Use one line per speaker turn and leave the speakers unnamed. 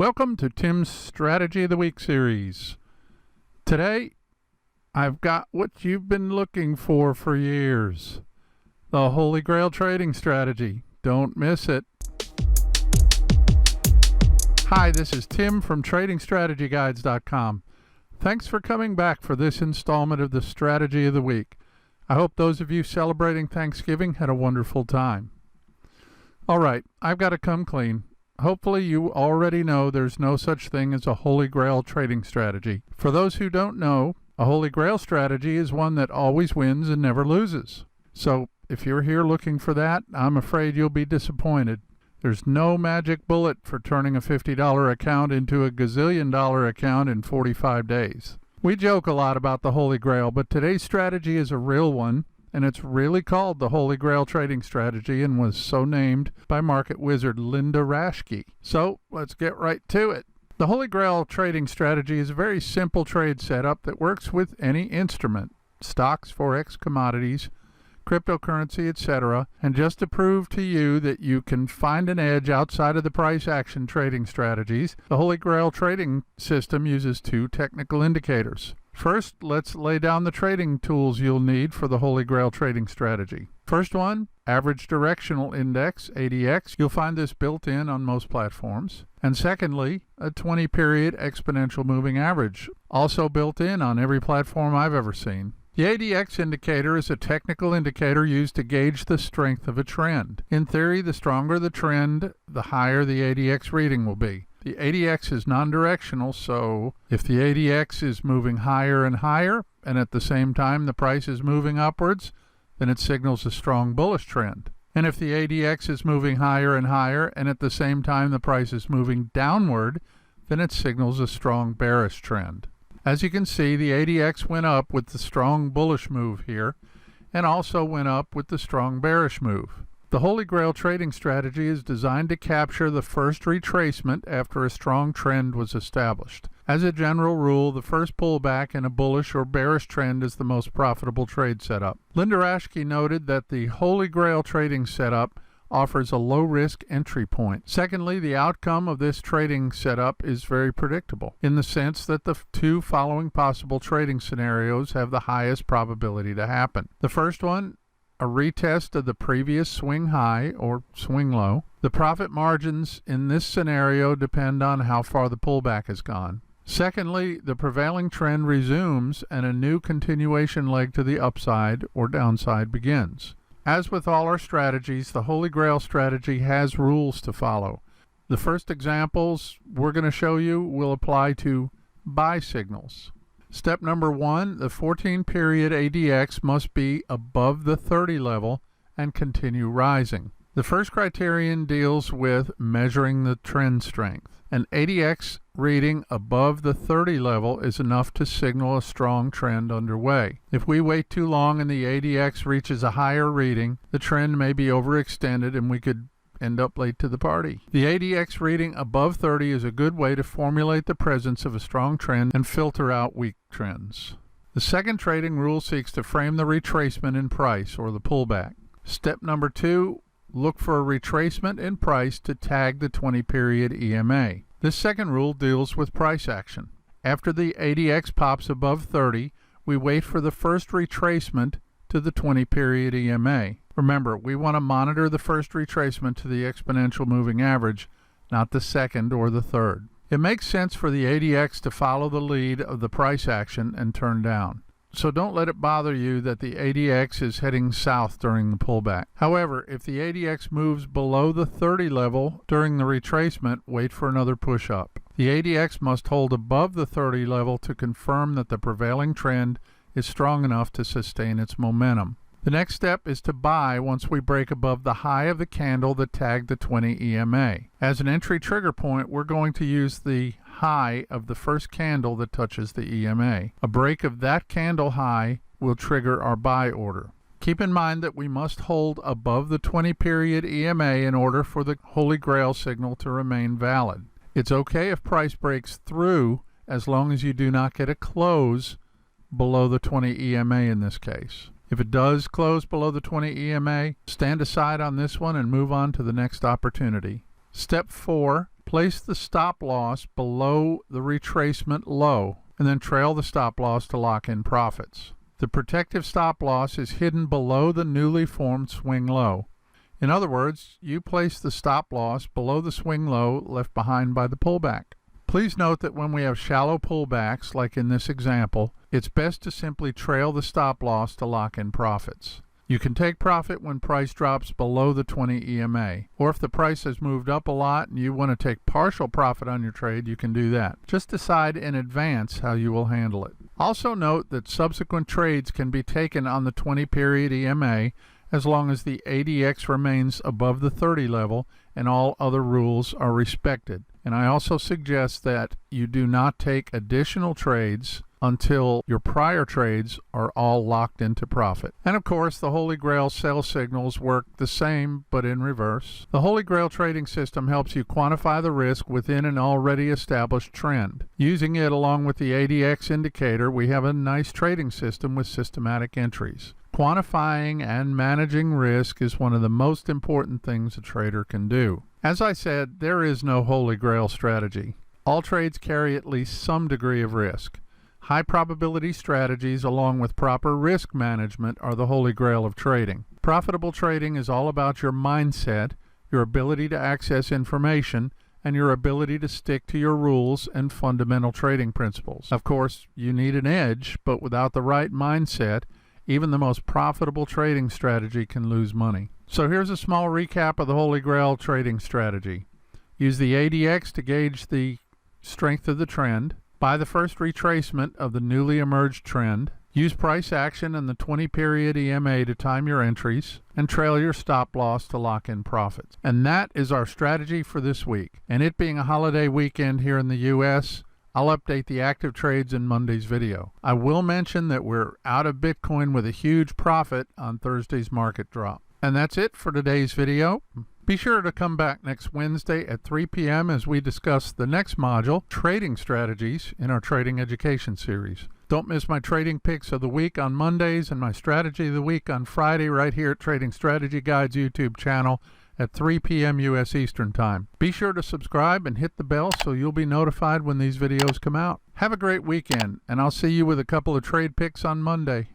Welcome to Tim's Strategy of the Week series. Today, I've got what you've been looking for years. The Holy Grail trading strategy. Don't miss it. Hi, this is Tim from TradingStrategyGuides.com. Thanks for coming back for this installment of the Strategy of the Week. I hope those of you celebrating Thanksgiving had a wonderful time. All right, I've got to come clean. Hopefully you already know there's no such thing as a Holy Grail trading strategy. For those who don't know, a Holy Grail strategy is one that always wins and never loses. So if you're here looking for that, I'm afraid you'll be disappointed. There's no magic bullet for turning a $50 account into a gazillion-dollar account in 45 days. We joke a lot about the Holy Grail, but today's strategy is a real one, and it's really called the Holy Grail trading strategy and was so named by market wizard Linda Raschke. So let's get right to it. The Holy Grail trading strategy is a very simple trade setup that works with any instrument, stocks, forex, commodities, cryptocurrency, etc. And just to prove to you that you can find an edge outside of the price action trading strategies, the Holy Grail trading system uses two technical indicators. First, let's lay down the trading tools you'll need for the Holy Grail trading strategy. First one, average directional index, ADX. You'll find this built in on most platforms. And secondly, a 20-period exponential moving average, also built in on every platform I've ever seen. The ADX indicator is a technical indicator used to gauge the strength of a trend. In theory, the stronger the trend, the higher the ADX reading will be. The ADX is non-directional, so if the ADX is moving higher and higher, and at the same time the price is moving upwards, then it signals a strong bullish trend. And if the ADX is moving higher and higher, and at the same time the price is moving downward, then it signals a strong bearish trend. As you can see, the ADX went up with the strong bullish move here, and also went up with the strong bearish move. The Holy Grail trading strategy is designed to capture the first retracement after a strong trend was established. As a general rule, the first pullback in a bullish or bearish trend is the most profitable trade setup. Linda Raschke noted that the Holy Grail trading setup offers a low-risk entry point. Secondly, the outcome of this trading setup is very predictable, in the sense that the two following possible trading scenarios have the highest probability to happen. The first one, a retest of the previous swing high or swing low. The profit margins in this scenario depend on how far the pullback has gone. Secondly, the prevailing trend resumes and a new continuation leg to the upside or downside begins. As with all our strategies, the Holy Grail strategy has rules to follow. The first examples we're going to show you will apply to buy signals. Step number 1, the 14-period ADX must be above the 30 level and continue rising. The first criterion deals with measuring the trend strength. An ADX reading above the 30 level is enough to signal a strong trend underway. If we wait too long and the ADX reaches a higher reading, the trend may be overextended and we could end up late to the party. The ADX reading above 30 is a good way to formulate the presence of a strong trend and filter out weak trends. The second trading rule seeks to frame the retracement in price or the pullback. Step number 2, look for a retracement in price to tag the 20-period EMA. This second rule deals with price action. After the ADX pops above 30, we wait for the first retracement to the 20-period EMA. Remember, we want to monitor the first retracement to the exponential moving average, not the second or the third. It makes sense for the ADX to follow the lead of the price action and turn down. So don't let it bother you that the ADX is heading south during the pullback. However, if the ADX moves below the 30 level during the retracement, wait for another push up. The ADX must hold above the 30 level to confirm that the prevailing trend is strong enough to sustain its momentum. The next step is to buy once we break above the high of the candle that tagged the 20 EMA. As an entry trigger point, we're going to use the high of the first candle that touches the EMA. A break of that candle high will trigger our buy order. Keep in mind that we must hold above the 20-period EMA in order for the Holy Grail signal to remain valid. It's okay if price breaks through as long as you do not get a close below the 20 EMA in this case. If it does close below the 20 EMA, stand aside on this one and move on to the next opportunity. Step 4, place the stop loss below the retracement low, and then trail the stop loss to lock in profits. The protective stop loss is hidden below the newly formed swing low. In other words, you place the stop loss below the swing low left behind by the pullback. Please note that when we have shallow pullbacks, like in this example, it's best to simply trail the stop loss to lock in profits. You can take profit when price drops below the 20 EMA, or if the price has moved up a lot and you want to take partial profit on your trade, you can do that. Just decide in advance how you will handle it. Also note that subsequent trades can be taken on the 20-period EMA as long as the ADX remains above the 30 level and all other rules are respected. And I also suggest that you do not take additional trades until your prior trades are all locked into profit. And of course, the Holy Grail sell signals work the same, but in reverse. The Holy Grail trading system helps you quantify the risk within an already established trend. Using it along with the ADX indicator, we have a nice trading system with systematic entries. Quantifying and managing risk is one of the most important things a trader can do. As I said, there is no Holy Grail strategy. All trades carry at least some degree of risk. High probability strategies along with proper risk management are the Holy Grail of trading. Profitable trading is all about your mindset, your ability to access information, and your ability to stick to your rules and fundamental trading principles. Of course, you need an edge, but without the right mindset, even the most profitable trading strategy can lose money. So here's a small recap of the Holy Grail trading strategy. Use the ADX to gauge the strength of the trend. Buy the first retracement of the newly emerged trend. Use price action and the 20-period EMA to time your entries, and trail your stop loss to lock in profits. And that is our strategy for this week. And it being a holiday weekend here in the U.S., I'll update the active trades in Monday's video. I will mention that we're out of Bitcoin with a huge profit on Thursday's market drop. And that's it for today's video. Be sure to come back next Wednesday at 3 p.m. as we discuss the next module, Trading Strategies, in our Trading Education series. Don't miss my Trading Picks of the Week on Mondays and my Strategy of the Week on Friday right here at Trading Strategy Guides YouTube channel at 3 p.m. U.S. Eastern Time. Be sure to subscribe and hit the bell so you'll be notified when these videos come out. Have a great weekend, and I'll see you with a couple of trade picks on Monday.